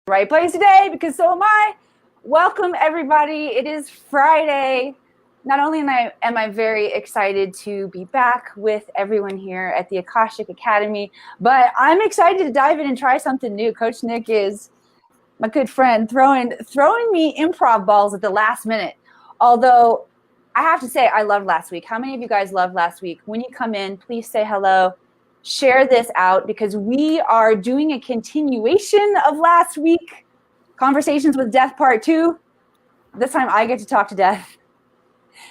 Right place today, because so am I. Welcome, everybody. It is Friday. Not only am I very excited to be back with everyone here at the Akashic Academy, but I'm excited to dive in and try something new. Coach Nick is my good friend, throwing me improv balls at the last minute. Although I have to say, I loved last week. How many of you guys loved last week? When you come in, please say hello. Share this out, because we are doing a continuation of last week, Conversations with Death Part 2. This time I get to talk to death.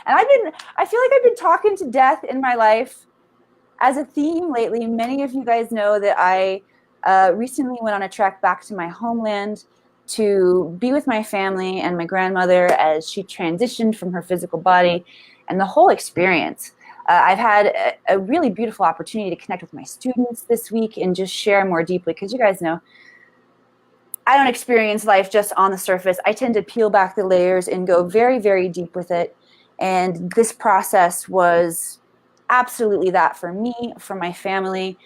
And I feel like I've been talking to death in my life as a theme lately. Many of you guys know that I recently went on a trek back to my homeland to be with my family and my grandmother as she transitioned from her physical body, and the whole experience. I've had a really beautiful opportunity to connect with my students this week and just share more deeply, because you guys know I don't experience life just on the surface. I tend to peel back the layers and go very, very deep with it. And this process was absolutely that for me, for my family.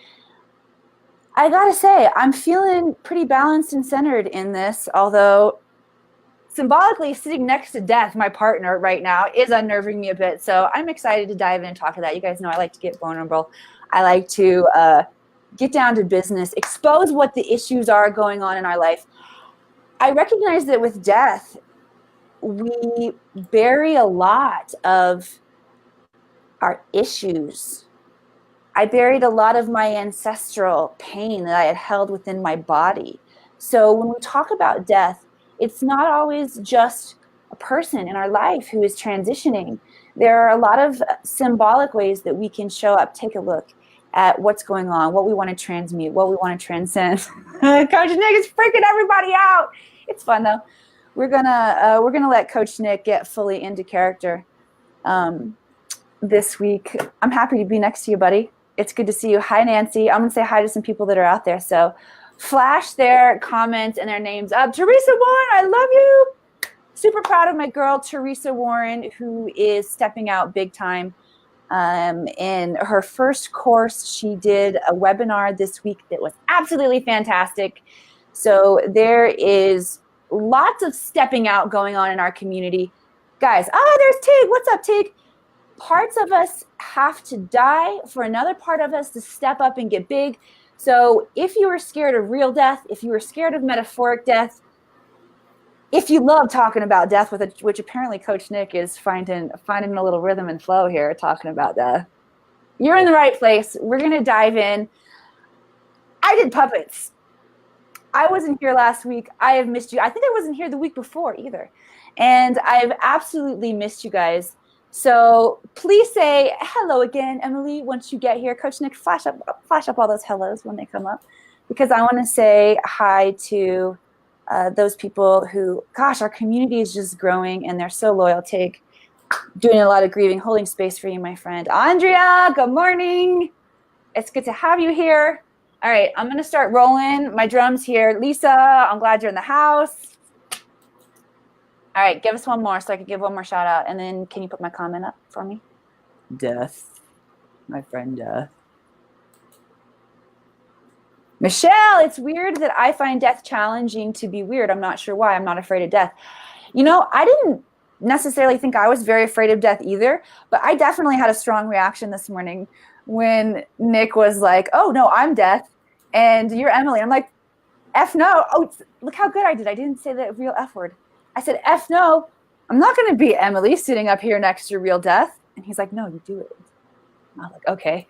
I gotta say, I'm feeling pretty balanced and centered in this, although symbolically sitting next to death, my partner right now, is unnerving me a bit. So I'm excited to dive in and talk to that. You guys know I like to get vulnerable. I like to get down to business, expose what the issues are going on in our life. I recognize that with death, we bury a lot of our issues. I buried a lot of my ancestral pain that I had held within my body. So when we talk about death, it's not always just a person in our life who is transitioning. There are a lot of symbolic ways that we can show up. Take a look at what's going on, what we want to transmute, what we want to transcend. Coach Nick is freaking everybody out. It's fun though. We're gonna let Coach Nick get fully into character this week. I'm happy to be next to you, buddy. It's good to see you. Hi, Nancy. I'm gonna say hi to some people that are out there. So flash their comments and their names up. Teresa Warren, I love you. Super proud of my girl, Teresa Warren, who is stepping out big time. In her first course, she did a webinar this week that was absolutely fantastic. So there is lots of stepping out going on in our community. Guys, there's Tig. What's up, Tig? Parts of us have to die for another part of us to step up and get big. So if you were scared of real death, if you were scared of metaphoric death, if you love talking about death, which apparently Coach Nick is finding a little rhythm and flow here, talking about death, you're in the right place. We're going to dive in. I did puppets. I wasn't here last week. I have missed you. I think I wasn't here the week before either. And I've absolutely missed you guys. So please say hello again, Emily, once you get here. Coach Nick, flash up all those hellos when they come up, because I want to say hi to those people who, gosh, our community is just growing and they're so loyal. Take doing a lot of grieving, holding space for you, my friend. Andrea, good morning. It's good to have you here. All right, I'm going to start rolling my drums here. Lisa, I'm glad you're in the house. All right, give us one more so I can give one more shout out. And then can you put my comment up for me? Death, my friend Death. Michelle, it's weird that I find death challenging to be weird. I'm not sure why. I'm not afraid of death. You know, I didn't necessarily think I was very afraid of death either, but I definitely had a strong reaction this morning when Nick was like, oh, no, I'm death, and you're Emily. I'm like, F no. Oh, look how good I did. I didn't say the real F word. I said, F no. I'm not going to be Emily sitting up here next to real death. And he's like, no, you do it. I'm like, okay.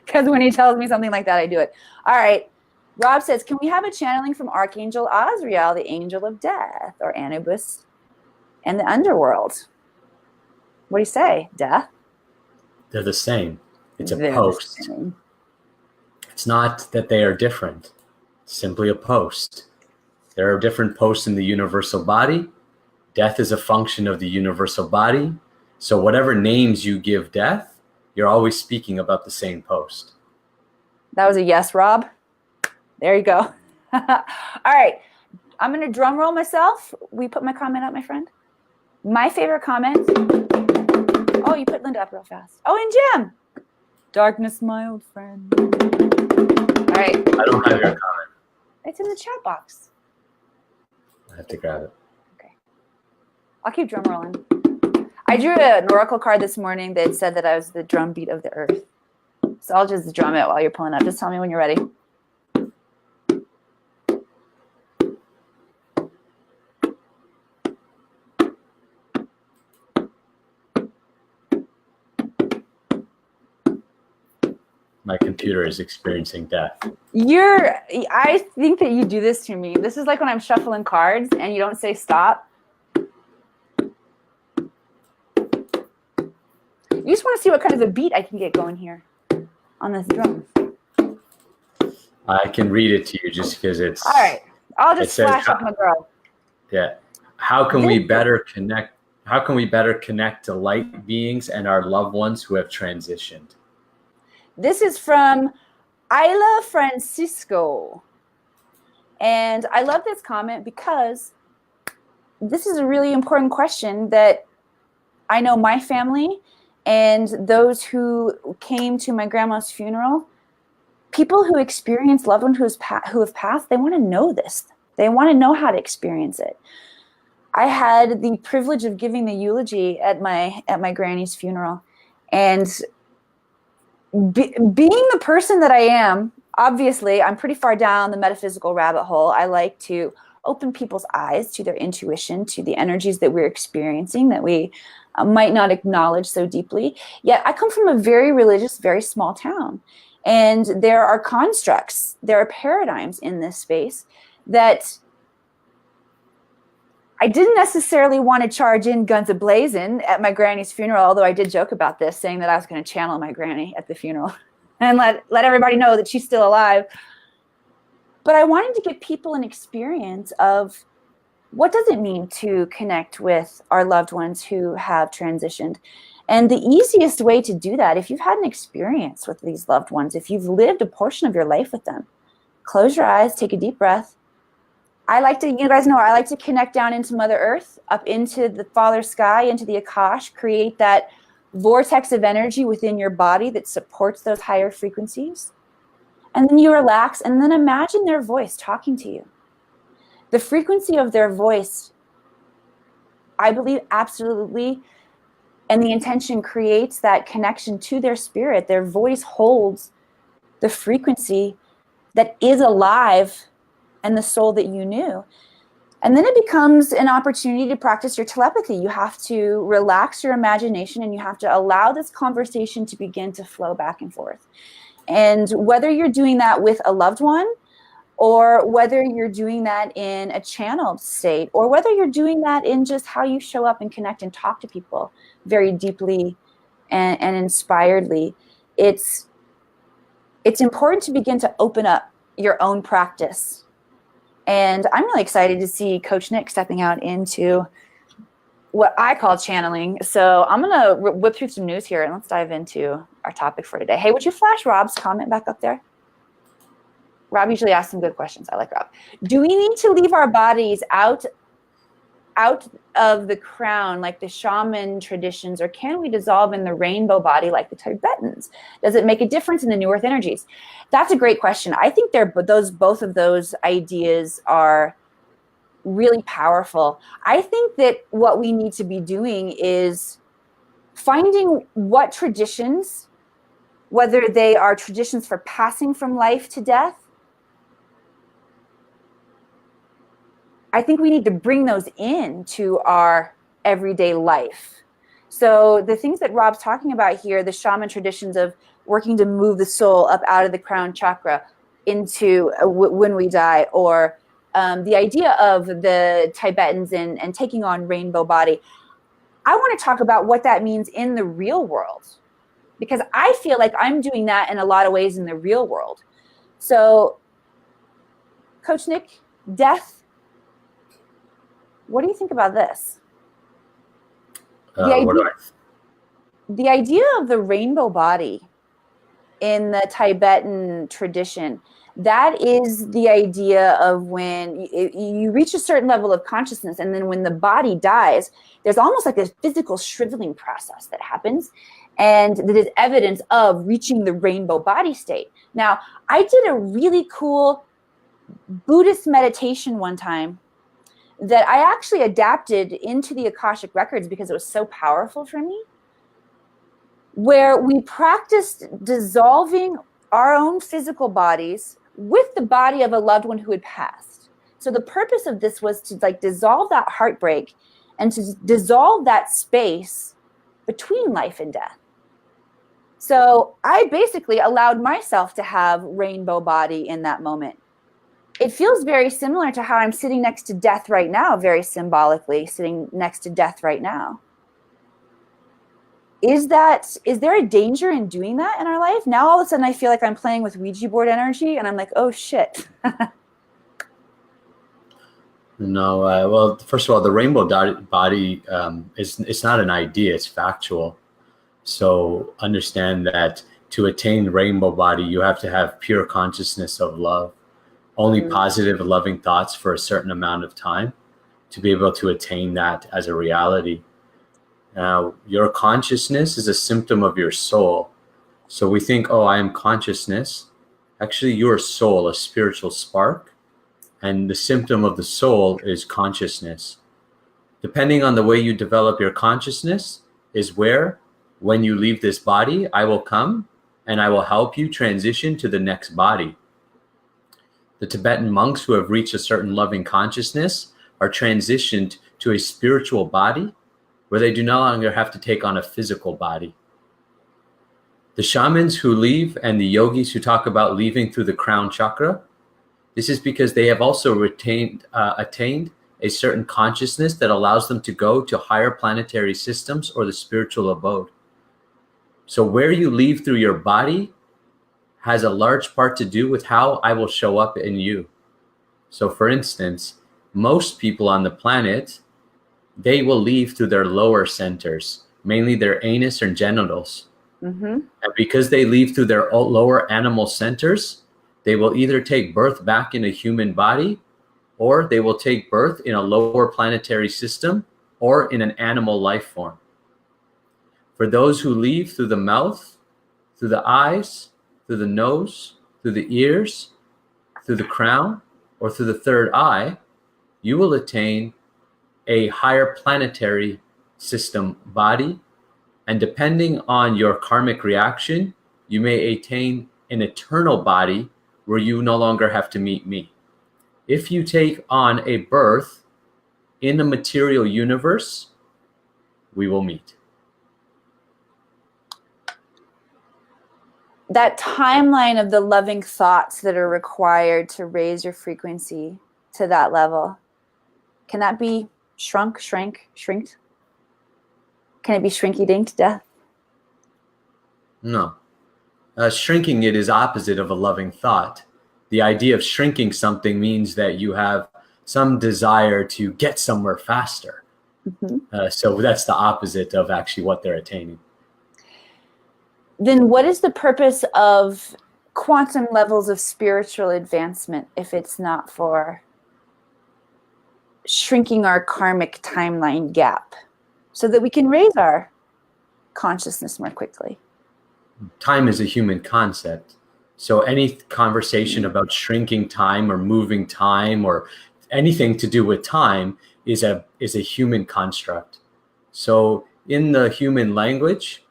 Because when he tells me something like that, I do it. All right. Rob says, can we have a channeling from Archangel Azrael, the angel of death, or Anubis and the underworld? What do you say, Death? They're the same. It's a post. It's not that they are different. It's simply a post. There are different posts in the universal body. Death is a function of the universal body. So whatever names you give death, you're always speaking about the same post. That was a yes, Rob. There you go. All right. I'm going to drum roll myself. We put my comment up, my friend. My favorite comment. Oh, you put Linda up real fast. Oh, and Jim. Darkness, my old friend. All right. I don't have your comment. It's in the chat box. have to grab it. Okay. I'll keep drum rolling. I drew an oracle card this morning that said that I was the drumbeat of the earth. So I'll just drum it while you're pulling up. Just tell me when you're ready. My computer is experiencing death. I think that you do this to me. This is like when I'm shuffling cards and you don't say stop. You just want to see what kind of a beat I can get going here on this drum. I can read it to you just because it's... All right. I'll just flash up my girl. Yeah. How can we better connect? How can we better connect to light beings and our loved ones who have transitioned? This is from Isla Francisco. And I love this comment because this is a really important question that I know my family and those who came to my grandma's funeral, people who experience loved ones who have passed, they want to know this. They want to know how to experience it. I had the privilege of giving the eulogy at my granny's funeral, and being the person that I am, obviously, I'm pretty far down the metaphysical rabbit hole. I like to open people's eyes to their intuition, to the energies that we're experiencing that we might not acknowledge so deeply. Yet I come from a very religious, very small town. And there are constructs, there are paradigms in this space that I didn't necessarily want to charge in guns a-blazing at my granny's funeral, although I did joke about this, saying that I was going to channel my granny at the funeral and let everybody know that she's still alive. But I wanted to give people an experience of what does it mean to connect with our loved ones who have transitioned. And the easiest way to do that, if you've had an experience with these loved ones, if you've lived a portion of your life with them, close your eyes, take a deep breath. You guys know, I like to connect down into Mother Earth, up into the Father Sky, into the Akash, create that vortex of energy within your body that supports those higher frequencies. And then you relax, and then imagine their voice talking to you. The frequency of their voice, I believe absolutely, and the intention creates that connection to their spirit. Their voice holds the frequency that is alive and the soul that you knew. And then it becomes an opportunity to practice your telepathy. You have to relax your imagination and you have to allow this conversation to begin to flow back and forth. And whether you're doing that with a loved one, or whether you're doing that in a channeled state, or whether you're doing that in just how you show up and connect and talk to people very deeply and inspiredly, it's important to begin to open up your own practice. And I'm really excited to see Coach Nick stepping out into what I call channeling. So I'm going to whip through some news here and let's dive into our topic for today. Hey, would you flash Rob's comment back up there? Rob usually asks some good questions. I like Rob. Do we need to leave our bodies out of the crown like the shaman traditions, or can we dissolve in the rainbow body like the Tibetans? Does it make a difference in the New Earth energies? That's a great question. I think both of those ideas are really powerful. I think that what we need to be doing is finding what traditions, whether they are traditions for passing from life to death, I think we need to bring those into our everyday life. So the things that Rob's talking about here, the shaman traditions of working to move the soul up out of the crown chakra into when we die, or the idea of the Tibetans and taking on rainbow body. I want to talk about what that means in the real world, because I feel like I'm doing that in a lot of ways in the real world. So, Coach Nick, death, what do you think about this? The idea of the rainbow body in the Tibetan tradition, that is the idea of when you reach a certain level of consciousness, and then when the body dies, there's almost like a physical shriveling process that happens, and that is evidence of reaching the rainbow body state. Now, I did a really cool Buddhist meditation one time that I actually adapted into the Akashic Records because it was so powerful for me, where we practiced dissolving our own physical bodies with the body of a loved one who had passed. So the purpose of this was to like dissolve that heartbreak and to dissolve that space between life and death. So I basically allowed myself to have rainbow body in that moment. It feels very similar to how I'm sitting next to death right now, very symbolically sitting next to death right now. Is there a danger in doing that in our life? Now all of a sudden I feel like I'm playing with Ouija board energy and I'm like, oh shit. No, well, first of all, the rainbow body it's not an idea, it's factual. So understand that to attain rainbow body, you have to have pure consciousness of love, only positive, loving thoughts for a certain amount of time to be able to attain that as a reality. Now, your consciousness is a symptom of your soul. So we think, oh, I am consciousness. Actually, your soul, a spiritual spark, and the symptom of the soul is consciousness. Depending on the way you develop your consciousness is where, when you leave this body, I will come and I will help you transition to the next body. The Tibetan monks who have reached a certain loving consciousness are transitioned to a spiritual body where they do no longer have to take on a physical body. The shamans who leave and the yogis who talk about leaving through the crown chakra, this is because they have also attained a certain consciousness that allows them to go to higher planetary systems or the spiritual abode. So where you leave through your body has a large part to do with how I will show up in you. So for instance, most people on the planet, they will leave through their lower centers, mainly their anus or genitals. And because they leave through their lower animal centers, they will either take birth back in a human body, or they will take birth in a lower planetary system or in an animal life form. For those who leave through the mouth, through the eyes, through the nose, through the ears, through the crown, or through the third eye, you will attain a higher planetary system body. And depending on your karmic reaction, you may attain an eternal body where you no longer have to meet me. If you take on a birth in a material universe, we will meet. That timeline of the loving thoughts that are required to raise your frequency to that level, can that be shrinked? Can it be shrinky-dinked to death? No. Shrinking it is opposite of a loving thought. The idea of shrinking something means that you have some desire to get somewhere faster. So that's the opposite of actually what they're attaining. Then what is the purpose of quantum levels of spiritual advancement if it's not for shrinking our karmic timeline gap so that we can raise our consciousness more quickly? Time is a human concept. So any conversation about shrinking time or moving time or anything to do with time is a human construct. So in the human language,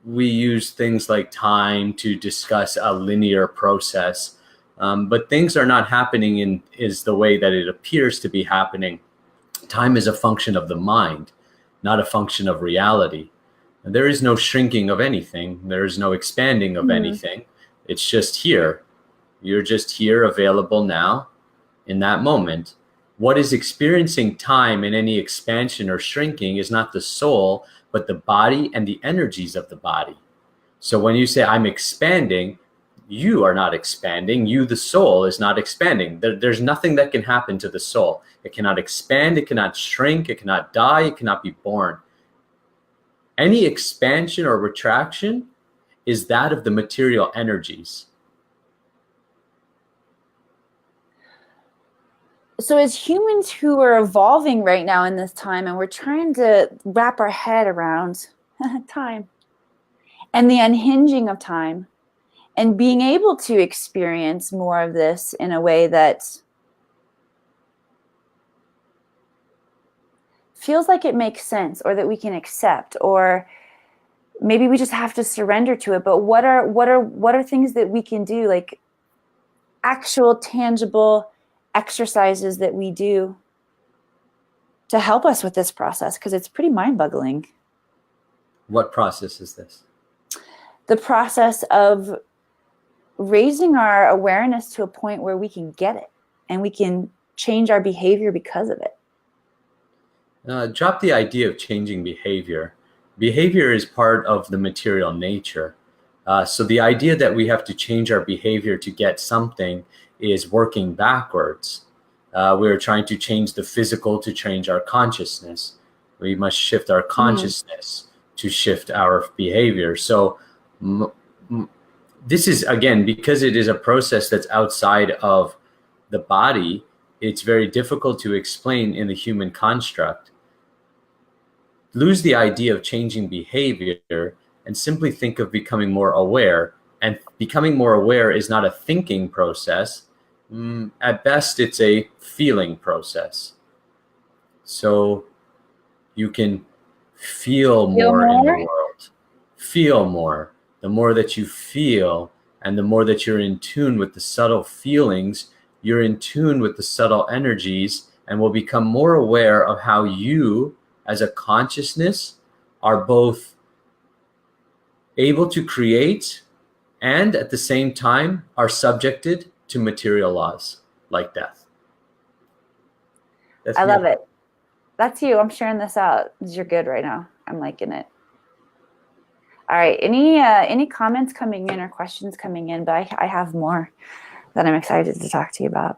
we use things like time to discuss a linear process, but things are not happening is the way that it appears to be happening. Time is a function of the mind, not a function of reality. And there is no shrinking of anything. There is no expanding of anything. It's just here. You're just here, available now, in that moment. What is experiencing time in any expansion or shrinking is not the soul, but the body and the energies of the body. So when you say I'm expanding, you are not expanding. You, the soul, is not expanding. There's nothing that can happen to the soul. It cannot expand, it cannot shrink, it cannot die, it cannot be born. Any expansion or retraction is that of the material energies. So as humans who are evolving right now in this time, and we're trying to wrap our head around time and the unhinging of time and being able to experience more of this in a way that feels like it makes sense, or that we can accept, or maybe we just have to surrender to it. But what are things that we can do, like actual tangible exercises that we do to help us with this process? Because it's pretty mind-boggling. What process is this? The process of raising our awareness to a point where we can get it and we can change our behavior because of it. Drop the idea of changing behavior. Behavior is part of the material nature. So the idea that we have to change our behavior to get something is working backwards. We're trying to change the physical to change our consciousness. We must shift our consciousness to shift our behavior. So this is, again, because it is a process that's outside of the body, it's very difficult to explain in the human construct. Lose the idea of changing behavior and simply think of becoming more aware. And becoming more aware is not a thinking process. At best, it's a feeling process. So you can feel more in the world. Feel more. The more that you feel, and the more that you're in tune with the subtle feelings, you're in tune with the subtle energies, and will become more aware of how you, as a consciousness, are both able to create and at the same time are subjected to material laws like death. I love it. That's you. I'm sharing this out. You're good right now. I'm liking it. All right. Any comments coming in or questions coming in? But I have more that I'm excited to talk to you about.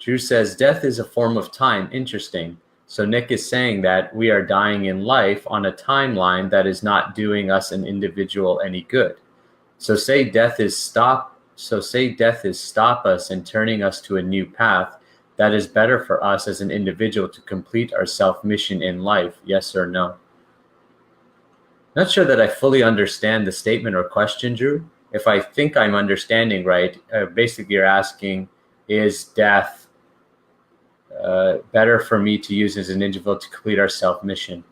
Drew says, death is a form of time. Interesting. So Nick is saying that we are dying in life on a timeline that is not doing us an individual any good. So say death is stop us and turning us to a new path that is better for us as an individual to complete our self-mission in life. Yes or no? Not sure that I fully understand the statement or question, Drew. If I think I'm understanding right, basically you're asking, is death better for me to use as an individual to complete our self-mission?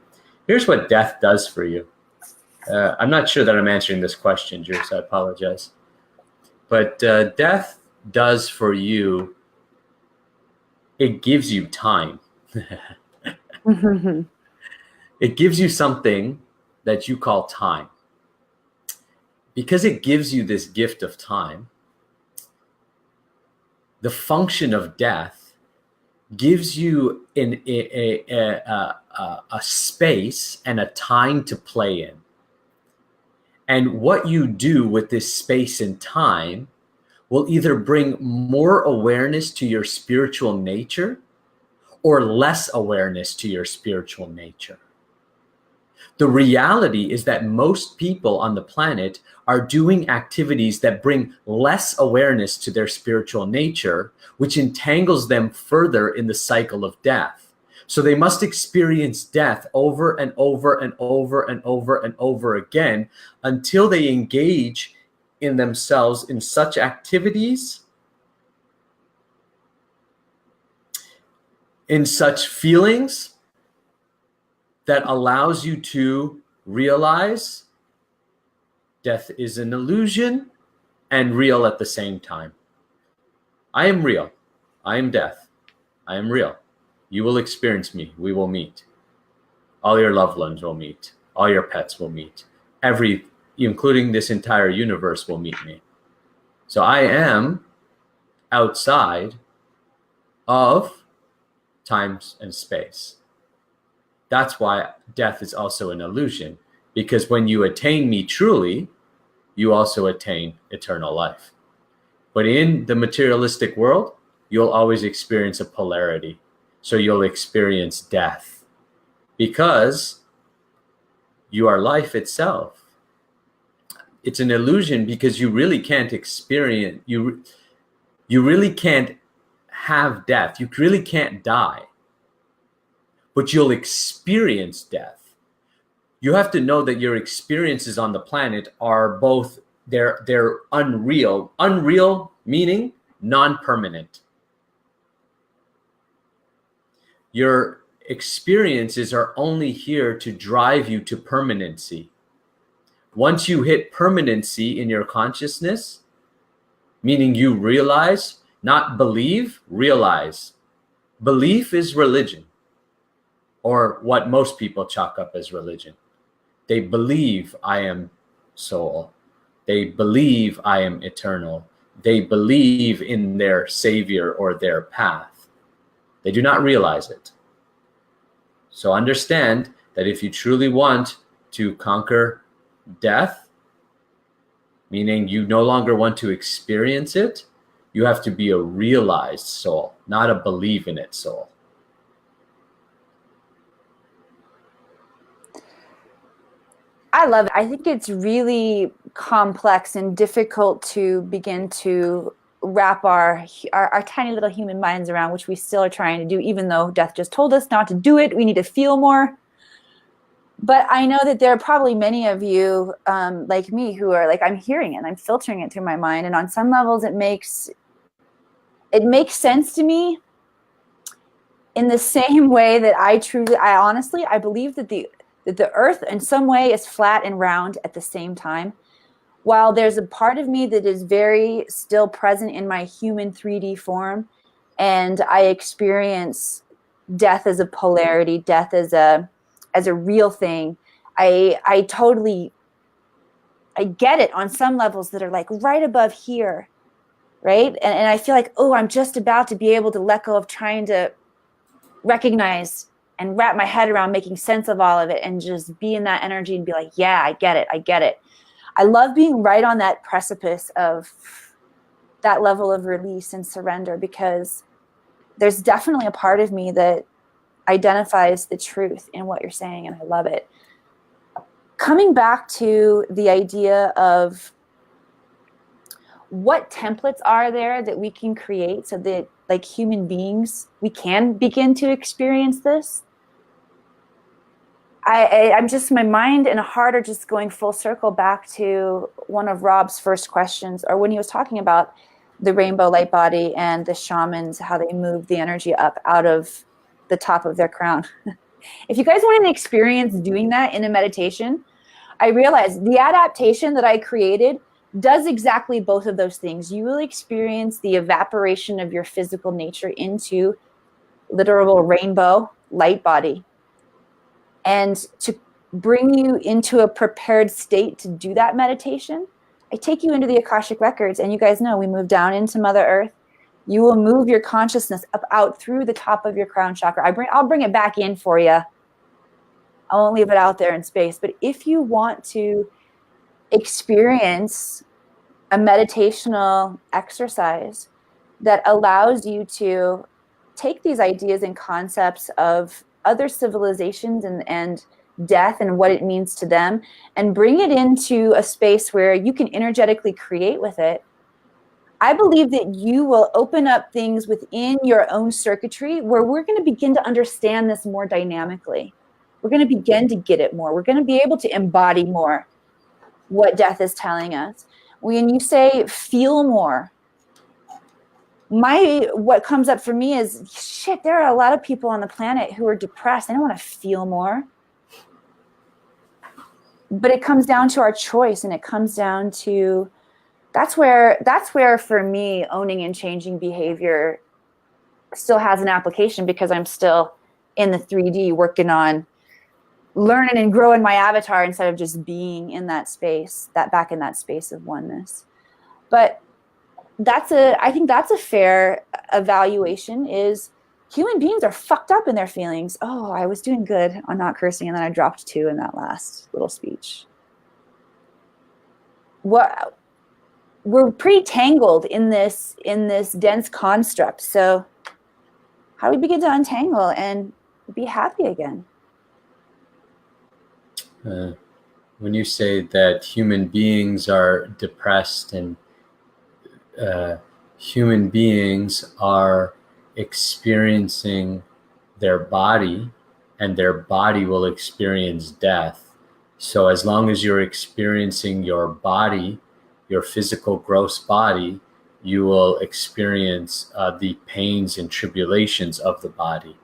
Here's what death does for you. I'm not sure that I'm answering this question, Drew, so I apologize. But death does for you, it gives you time. It gives you something that you call time. Because it gives you this gift of time, the function of death gives you a space and a time to play in. And what you do with this space and time will either bring more awareness to your spiritual nature or less awareness to your spiritual nature. The reality is that most people on the planet are doing activities that bring less awareness to their spiritual nature, which entangles them further in the cycle of death. So they must experience death over and over and over and over and over again until they engage in themselves in such activities, in such feelings, that allows you to realize death is an illusion and real at the same time. I am real. I am death. I am real. You will experience me. We will meet. All your loved ones will meet. All your pets will meet. Including this entire universe will meet me. So I am outside of time and space. That's why death is also an illusion, because when you attain me truly, you also attain eternal life. But in the materialistic world, you'll always experience a polarity. So you'll experience death because you are life itself. It's an illusion because you really can't experience, you really can't have death. You really can't die. But you'll experience death. You have to know that your experiences on the planet are both they're unreal. Unreal meaning non-permanent. Your experiences are only here to drive you to permanency. Once you hit permanency in your consciousness, meaning you realize, not believe, realize. Belief is religion, or what most people chalk up as religion. They believe I am soul. They believe I am eternal. They believe in their savior or their path. They do not realize it. So understand that if you truly want to conquer death, meaning you no longer want to experience it, you have to be a realized soul, not a believe in it soul. I love it. I think it's really complex and difficult to begin to wrap our tiny little human minds around, which we still are trying to do, even though death just told us not to do it. We need to feel more. But I know that there are probably many of you like me who are like, I'm hearing it and I'm filtering it through my mind. And on some levels, it makes sense to me in the same way that I honestly believe that the earth in some way is flat and round at the same time. While there's a part of me that is very still present in my human 3D form, and I experience death as a polarity, death as a real thing, I totally get it on some levels that are like right above here, right? And I feel like, oh, I'm just about to be able to let go of trying to recognize and wrap my head around making sense of all of it and just be in that energy and be like, yeah, I get it. I love being right on that precipice of that level of release and surrender, because there's definitely a part of me that identifies the truth in what you're saying, and I love it. Coming back to the idea of what templates are there that we can create so that, like human beings, we can begin to experience this. I'm just, my mind and heart are just going full circle back to one of Rob's first questions, or when he was talking about the rainbow light body and the shamans, how they move the energy up out of the top of their crown. If you guys want to experience doing that in a meditation, I realized the adaptation that I created does exactly both of those things. You will experience the evaporation of your physical nature into literal rainbow light body. And to bring you into a prepared state to do that meditation, I take you into the Akashic Records, and you guys know we move down into Mother Earth. You will move your consciousness up out through the top of your crown chakra. I'll bring it back in for you. I won't leave it out there in space. But if you want to experience a meditational exercise that allows you to take these ideas and concepts of other civilizations and death and what it means to them, and bring it into a space where you can energetically create with it, I believe that you will open up things within your own circuitry where we're going to begin to understand this more dynamically. We're going to begin to get it more. We're going to be able to embody more what death is telling us. When you say feel more, what comes up for me is, shit, there are a lot of people on the planet who are depressed. They don't want to feel more. But it comes down to our choice, and it comes down to, that's where for me, owning and changing behavior still has an application, because I'm still in the 3D working on learning and growing my avatar instead of just being in that space, back in that space of oneness. But I think that's a fair evaluation, is human beings are fucked up in their feelings. Oh, I was doing good on not cursing, and then I dropped 2 in that last little speech. We're pretty tangled in this dense construct. So how do we begin to untangle and be happy again? When you say that human beings are depressed and human beings are experiencing their body, and their body will experience death. So as long as you're experiencing your body your physical gross body, you will experience the pains and tribulations of the body.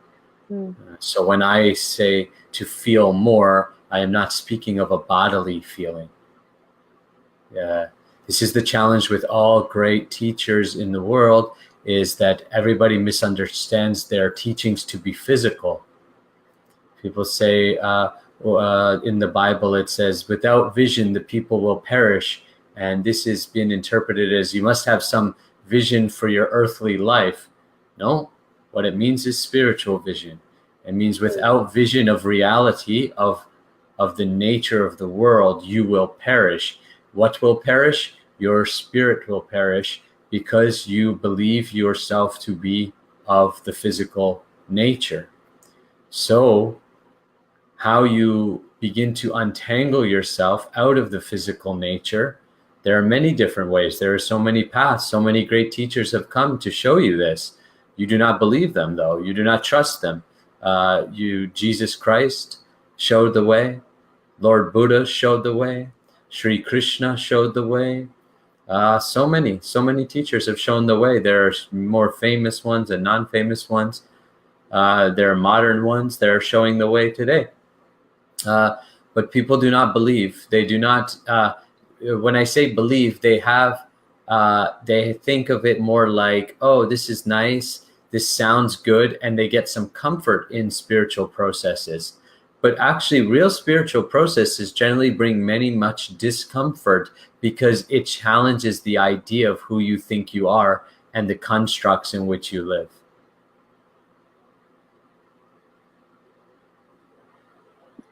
So when I say to feel more, I am not speaking of a bodily feeling. This is the challenge with all great teachers in the world, is that everybody misunderstands their teachings to be physical. People say in the Bible, it says, without vision, the people will perish. And this has been interpreted as you must have some vision for your earthly life. No, what it means is spiritual vision. It means without vision of reality, of the nature of the world, you will perish. What will perish? Your spirit will perish, because you believe yourself to be of the physical nature. So how you begin to untangle yourself out of the physical nature, there are many different ways. There are so many paths. So many great teachers have come to show you this. You do not believe them, though. You do not trust them. Jesus Christ showed the way. Lord Buddha showed the way. Sri Krishna showed the way. So many teachers have shown the way. There are more famous ones and non-famous ones. There are modern ones that are showing the way today. But people do not believe. They do not. When I say believe, they think of it more like, oh, this is nice. This sounds good. And they get some comfort in spiritual processes. But actually, real spiritual processes generally bring much discomfort, because it challenges the idea of who you think you are and the constructs in which you live.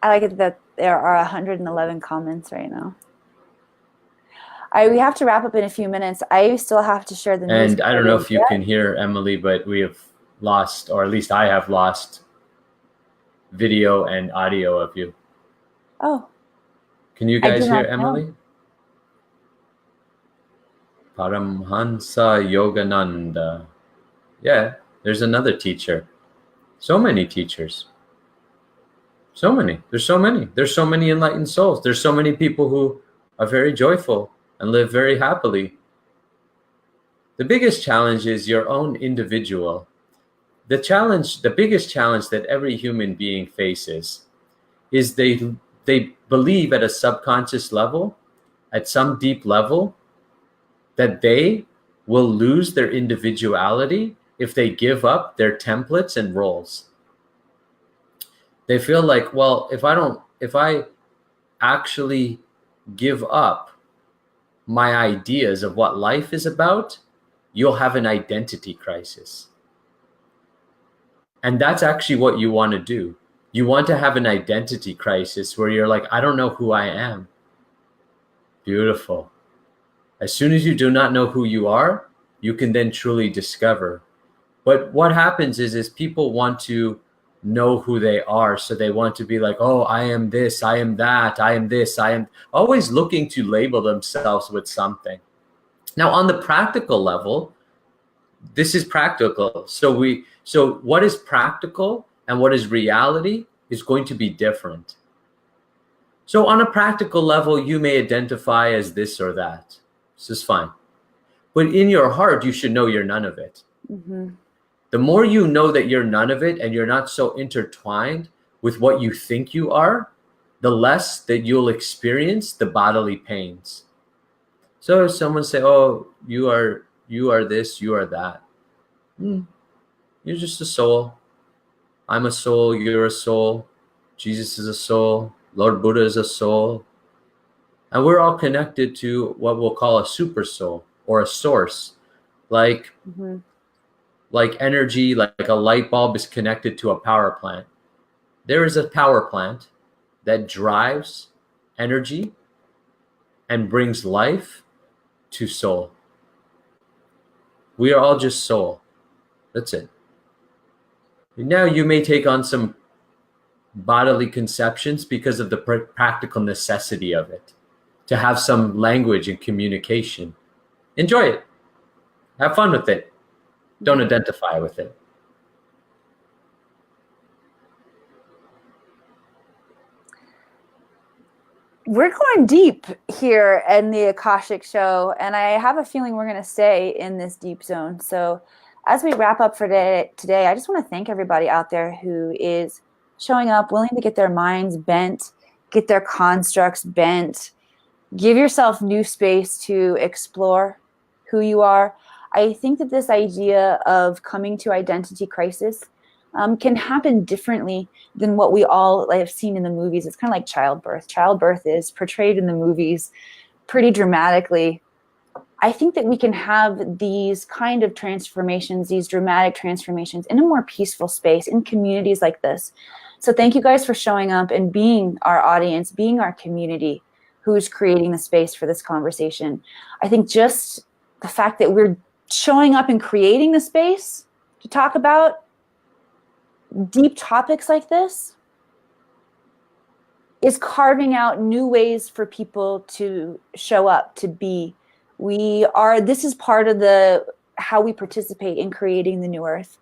I like it that there are 111 comments right now. We have to wrap up in a few minutes. I still have to share the news. And I don't know if you can hear Emily, but we have lost, or at least I have lost, video and audio of you. Oh. Can you guys hear Emily? Paramhansa Yogananda. Yeah, there's another teacher. So many teachers. So many. There's so many. There's so many enlightened souls. There's so many people who are very joyful and live very happily. The biggest challenge is your own individual. The biggest challenge that every human being faces is they believe at a subconscious level, at some deep level, that they will lose their individuality if they give up their templates and roles. They feel like, well, if I actually give up my ideas of what life is about, you'll have an identity crisis. And that's actually what you want to do. You want to have an identity crisis where you're like, I don't know who I am. Beautiful. As soon as you do not know who you are, you can then truly discover. But what happens is people want to know who they are. So they want to be like, oh, I am this, I am that, I am this, I am, always looking to label themselves with something. Now, on the practical level, this is practical. So what is practical and what is reality is going to be different. So on a practical level, you may identify as this or that. This is fine. But in your heart, you should know you're none of it. Mm-hmm. The more you know that you're none of it and you're not so intertwined with what you think you are, the less that you'll experience the bodily pains. So if someone say, oh, you are this, you are that. You're just a soul. I'm a soul, you're a soul. Jesus is a soul. Lord Buddha is a soul. And we're all connected to what we'll call a super soul or a source. Like energy, like a light bulb is connected to a power plant. There is a power plant that drives energy and brings life to soul. We are all just soul. That's it. Now you may take on some bodily conceptions because of the practical necessity of it, to have some language and communication. Enjoy it. Have fun with it. Don't identify with it. We're going deep here in the Akashic Show, and I have a feeling we're going to stay in this deep zone. So as we wrap up for today, I just want to thank everybody out there who is showing up, willing to get their minds bent, get their constructs bent, give yourself new space to explore who you are. I think that this idea of coming to identity crisis can happen differently than what we all have seen in the movies. It's kind of like childbirth. Childbirth is portrayed in the movies pretty dramatically. I think that we can have these kind of transformations, these dramatic transformations in a more peaceful space in communities like this. So thank you guys for showing up and being our audience, being our community who's creating the space for this conversation. I think just the fact that we're showing up and creating the space to talk about deep topics like this is carving out new ways for people to show up, to be. This is part of how we participate in creating the new earth.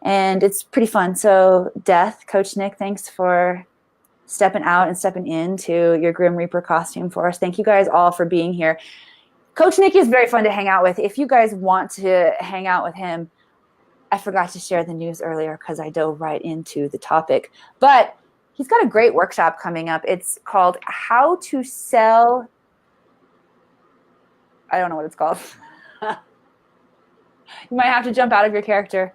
And it's pretty fun. So Death, Coach Nick, thanks for stepping out and stepping into your Grim Reaper costume for us. Thank you guys all for being here. Coach Nick is very fun to hang out with. If you guys want to hang out with him, I forgot to share the news earlier because I dove right into the topic. But he's got a great workshop coming up. It's called How to Sell. I don't know what it's called. You might have to jump out of your character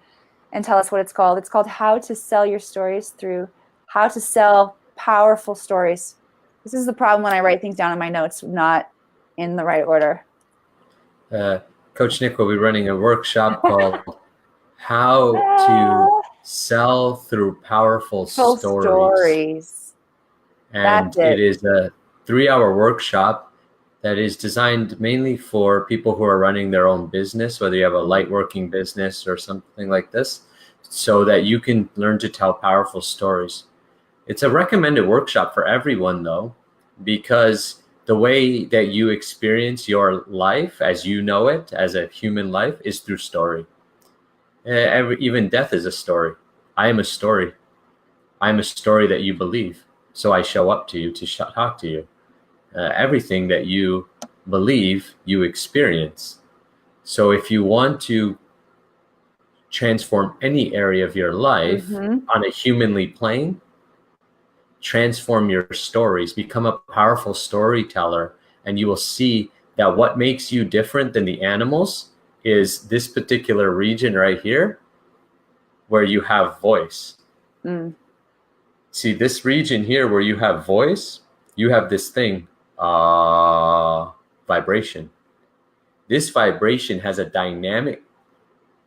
and tell us what it's called. It's called How to Sell Your Stories Through How to Sell Powerful Stories. This is the problem when I write things down in my notes, not in the right order. Coach Nick will be running a workshop called How to Sell Through Powerful Stories. And it is a 3-hour workshop that is designed mainly for people who are running their own business, whether you have a light working business or something like this, so that you can learn to tell powerful stories. It's a recommended workshop for everyone, though, because the way that you experience your life as you know it, as a human life, is through story. Even death is a story. I am a story. I am a story that you believe. So I show up to you to talk to you. Everything that you believe, you experience. So if you want to transform any area of your life on a humanly plane, transform your stories, become a powerful storyteller, and you will see that what makes you different than the animals is this particular region right here where you have voice. See, this region here where you have voice, you have this thing, vibration. This vibration has a dynamic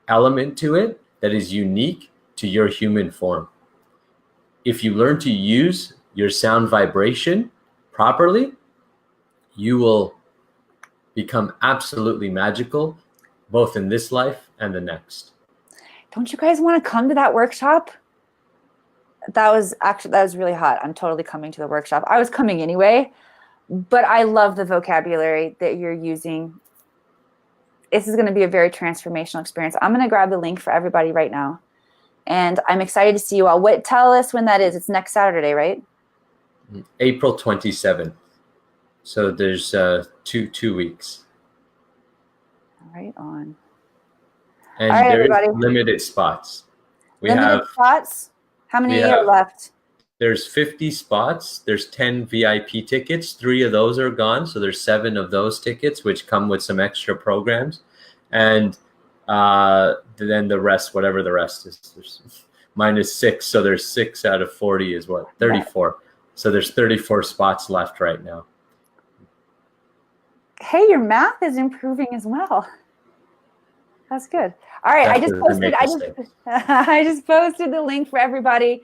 element to it that is unique to your human form. If you learn to use your sound vibration properly, you will become absolutely magical, both in this life and the next. Don't you guys want to come to that workshop? That was really hot. I'm totally coming to the workshop. I was coming anyway, but I love the vocabulary that you're using. This is going to be a very transformational experience. I'm going to grab the link for everybody right now. And I'm excited to see you all. Tell us when that is. It's next Saturday, right? April 27th. So there's two weeks. Right on. And all right, there everybody. is limited spots. Limited spots? How many are left? There's 50 spots. There's 10 VIP tickets. 3 of those are gone. So there's 7 of those tickets, which come with some extra programs. And then the rest, whatever the rest is, there's minus 6. So there's 6 out of 40 is what? 34. Right. So there's 34 spots left right now. Hey, your math is improving as well. That's good. All right, I just posted the link for everybody.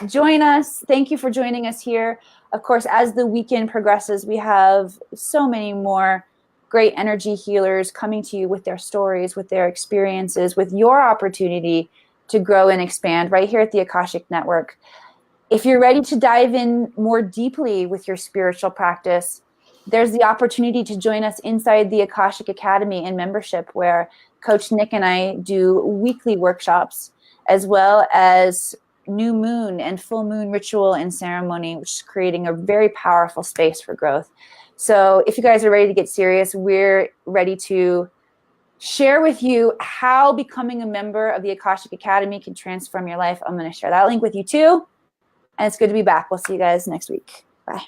Join us. Thank you for joining us here. Of course, as the weekend progresses, we have so many more great energy healers coming to you with their stories, with their experiences, with your opportunity to grow and expand right here at the Akashic Network. If you're ready to dive in more deeply with your spiritual practice, there's the opportunity to join us inside the Akashic Academy in membership, where Coach Nick and I do weekly workshops, as well as new moon and full moon ritual and ceremony, which is creating a very powerful space for growth. So if you guys are ready to get serious, we're ready to share with you how becoming a member of the Akashic Academy can transform your life. I'm going to share that link with you too. And it's good to be back. We'll see you guys next week. Bye.